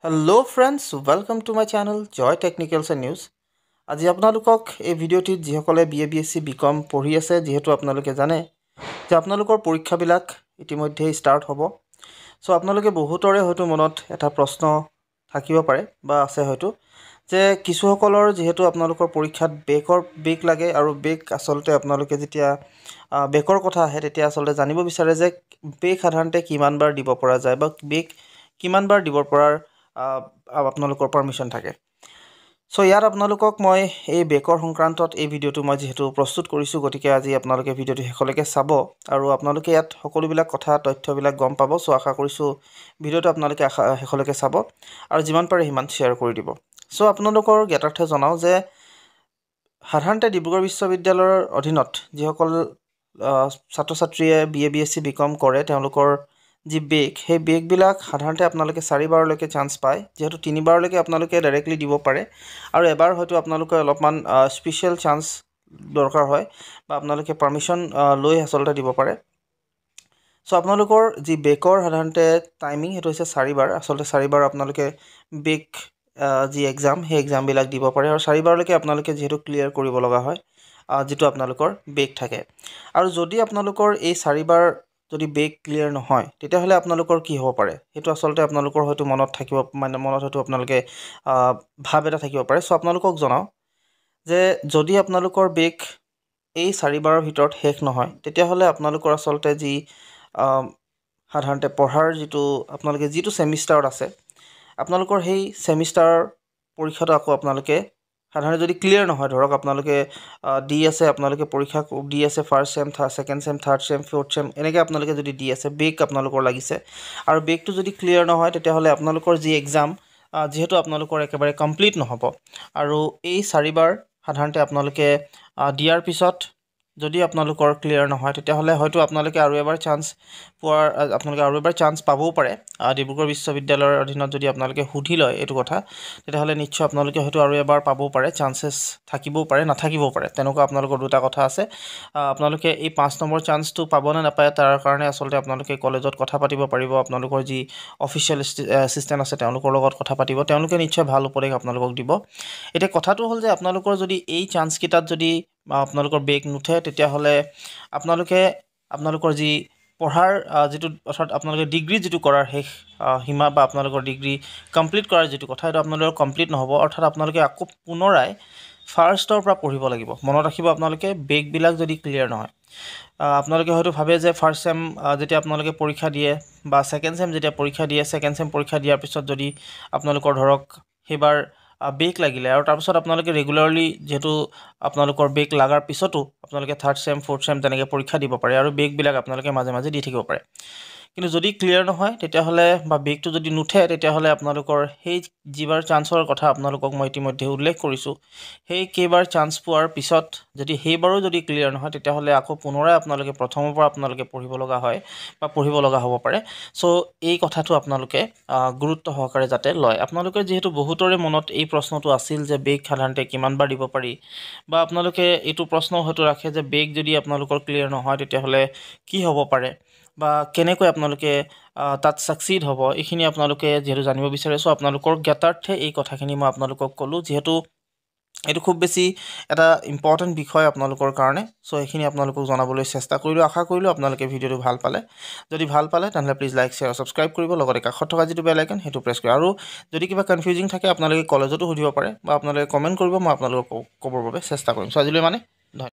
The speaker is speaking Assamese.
Hello friends, welcome to my channel Joy Technicals and News. আজি আপোনালোকক এই ভিডিঅ'টিত যিসকলে BSc BCom পঢ়ি আছে যেহেতু আপোনালোকে জানে যে আপোনালোকৰ পৰীক্ষাবিলাক ইতিমধ্যে ষ্টাৰ্ট হ'ব। সো আপোনালোকে বহুতৰে হয়তো মনত এটা প্ৰশ্ন থাকিব পাৰে বা আছে হয়তো যে কিছুসকলৰ যেহেতু আপোনালোকৰ পৰীক্ষাত বেক লাগে আৰু বেক আসলতে আপোনালোকে যেতিয়া বেকৰ কথা আহে তেতিয়া আসলতে জানিব বিচাৰে যে বেক সাধাৰণতে কিমান বাৰ দিব পৰা যায় বা বেক কিমান বাৰ দিব পৰাৰ আপোনালোকৰ পাৰমিশন থাকে। সো ইয়াত আপোনালোকক মই এই বেকৰ সংক্ৰান্তত এই ভিডিঅ'টো মই যেহেতু প্ৰস্তুত কৰিছো গতিকে আজি আপোনালোকে ভিডিঅ'টো শেষলৈকে চাব আৰু আপোনালোকে ইয়াত সকলোবিলাক কথা তথ্যবিলাক গম পাব। সো আশা কৰিছো ভিডিঅ'টো আপোনালোকে শেষলৈকে চাব আৰু যিমান পাৰে সিমান শ্বেয়াৰ কৰি দিব। সো আপোনালোকৰ জ্ঞাতাৰ্থে জনাও যে সাধাৰণতে ডিব্ৰুগড় বিশ্ববিদ্যালয়ৰ অধীনত যিসকল ছাত্ৰ ছাত্ৰীয়ে BSc BCom কৰে তেওঁলোকৰ যি বেক সেই বেকবিলাক সাধাৰণতে আপোনালোকে 4 বাৰলৈকে চান্স পায় যেহেতু 3 বাৰলৈকে আপোনালোকে ডাইৰেক্টলি দিব পাৰে আৰু এবাৰ হয়তো আপোনালোকে অলপমান স্পেশাল চান্স দৰকাৰ হয় বা আপোনালোকে পাৰমিশন লৈ আসলতে দিব পাৰে। সো আপোনালোকৰ যি বেকৰ সাধাৰণতে টাইমিং হেতু হৈছে 4 বাৰ আসলতে 4 বাৰ আপোনালোকে বেক যি এক্সাম সেই এক্সাম বিলাক দিব পাৰে আৰু 4 বাৰলৈকে আপোনালোকে যেহেতু ক্লিয়াৰ কৰিব লগা হয় যেটো আপোনালোকৰ বেক থাকে আৰু যদি আপোনালোকৰ এই 4 বাৰ যদি বেক ক্লিয়াৰ নহয় তেতিয়া হলে আপোনালোকৰ কি হ'ব পাৰে হেতু আসলতে আপোনালোকৰ হয়তো মনত থাকিব মনত হয়তো আপোনালোকে ভাব এটা থাকিব পাৰে। সো আপোনালোকক জনাও যে যদি আপোনালোকৰ বেক এই 4 বাৰৰ ভিতৰত শেষ নহয় তেতিয়া হলে আপোনালোকৰ আসলতে যি সাধাৰণতে পঢ়াৰ যেটো আপোনালোকে যেটো সেমিষ্টাৰত আছে আপোনালোকৰ সেই সেমিষ্টাৰ পৰীক্ষাটো আকৌ আপোনালোকে সাধাৰণতে যদি ক্লিয়াৰ নহয় ধৰক আপোনালোকে ডি আছে আপোনালোকে পৰীক্ষা ডি আছে first same second same third same fourth same এনেকৈ আপোনালোকে যদি ডি আছে বেক আপোনালোকৰ লাগিছে আৰু বেকটো যদি ক্লিয়াৰ নহয় তেতিয়া হলে আপোনালোকৰ যি এক্সাম যেহেতু আপোনালোকৰ একেবাৰে কমপ্লিট নহব আৰু এই 4 বাৰ সাধাৰণতে আপোনালোকে দিয়াৰ পিছত যদি আপোনালোকৰ ক্লিয়াৰ নহয় তেতিয়া হলে হয়তো আপোনালোকে আৰু এবাৰ চান্স পোৱাৰ আপোনালোকে আৰু এবাৰ চান্স পাবও পাৰে ডিব্ৰুগড় বিশ্ববিদ্যালয়ৰ অধীনত যদি আপোনালোকে সুধি লয় এটো কথা তেতিয়া হলে নিশ্চয় আপোনালোকে হয়তো আৰু এবাৰ পাবও পাৰে চান্সেস থাকিবও পাৰে নাথাকিবও পাৰে তেনেকুৱা আপোনালোকৰ দুটা কথা আছে। আপোনালোকে এই 5 নম্বৰ চান্সটো পাব না নাপায় তাৰ কাৰণে আসলতে আপোনালোকে কলেজত কথা পাতিব পাৰিব আপোনালোকৰ যি অফিচিয়েল এসিস্ট্যান্ট আছে তেওঁলোকৰ লগত কথা পাতিব তেওঁলোকে নিশ্চয় ভাল উপদেশ আপোনালোকক দিব। এতিয়া কথাটো হল যে আপোনালোকৰ যদি এই চান্স কিটাত যদি আপোনালোকৰ বেক নুঠে তেতিয়া হলে আপোনালোকে আপোনালোকৰ যি পঢ়াৰ যেটো অৰ্থাৎ আপোনালোকে ডিগ্ৰী যেটো কৰাৰ শেষ সীমা বা আপোনালোকৰ ডিগ্ৰী কমপ্লিট কৰাৰ যেটো কথা এটা আপোনালোকৰ কমপ্লিট নহব অৰ্থাৎ আপোনালোকে আকৌ পুনৰাই ফাৰ্ষ্টৰ পৰা পঢ়িব লাগিব। মনত ৰাখিব আপোনালোকে বেক বিলাক যদি ক্লিয়াৰ নহয় আপোনালোকে হয়তো ভাবে যে ফাৰ্স্ট সেম যেতিয়া আপোনালোকে পৰীক্ষা দিয়ে বা সেকেন্ড সেম যেতিয়া পৰীক্ষা দিয়ে সেকেন্ড সেম পৰীক্ষা দিয়াৰ পিছত যদি আপোনালোকৰ ধৰক হেবাৰ বেক লাগিলে আৰু তাৰ পিছত আপোনালোকে ৰেগুলাৰলি যেটো আপোনালোকৰ বেক লাগাৰ পিছতো আপোনালোকে থাৰ্ড সেম ফোৰ্থ সেম তেনেকৈ পৰীক্ষা দিব পাৰে আৰু বেক বিলাক আপোনালোকে মাজে মাজে দি থাকিব পাৰে কিন্তু যদি ক্লিয়াৰ নহয় তেতিয়া হলে বা বেকটো যদি নুঠে তেতিয়া হলে আপোনালোকৰ সেই জিবাৰ চান্সৰ কথা আপোনালোকক মই ইতিমধ্যে উল্লেখ কৰিছো সেই কেবাৰ চান্স পোৱাৰ পিছত যদি হেবাৰো যদি ক্লিয়াৰ নহয় তেতিয়া হলে আকৌ পুনৰাই আপোনালোকে প্ৰথমৰ পৰা আপোনালোকে পঢ়িব লগা হয় বা পঢ়িব লগা হ'ব পাৰে। সো এই কথাটো আপোনালোকে গুৰুত্ব সহকাৰে যাতে লয়। আপোনালোকে যেহেতু বহুতৰে মনত এই প্ৰশ্নটো আছিল যে বেক সাধাৰণতে কিমান বাৰ দিব পাৰি বা আপোনালোকে এইটো প্ৰশ্ন হয়তো ৰাখে যে বেক যদি আপোনালোকৰ ক্লিয়াৰ নহয় তেতিয়া হলে কি হ'ব পাৰে বা কেনেকৈ আপোনালোকে তাত সাকসিড হ'ব এইখিনি আপোনালোকে যেহেতু জানিব বিচাৰিছো আপোনালোকৰ জ্ঞাতাৰ্থে এই কথাখিনি মই আপোনালোকক ক'লো যেহেতু এটো খুব বেছি এটা ইম্পৰ্টেন্ট বিষয় আপোনালোকৰ কাৰণে। সো এইখিনি আপোনালোকক জনাবলৈ চেষ্টা কৰিলো আশা কৰিলো আপোনালোকে ভিডিঅটো ভাল পালে যদি ভাল পালে তেনলে প্লিজ লাইক শেয়াৰ সাবস্ক্ৰাইব কৰিব লগতে কাষত থকা যেটো বেল আইকন হেতু প্ৰেছ কৰিব আৰু যদি কিবা কনফিউজিং থাকে আপোনালোকে কলেজতো সুধিব পাৰে বা আপোনালোকে কমেন্ট কৰিব মই আপোনালোকক ক'বৰ বাবে চেষ্টা কৰিম। সো আজিলৈ মানে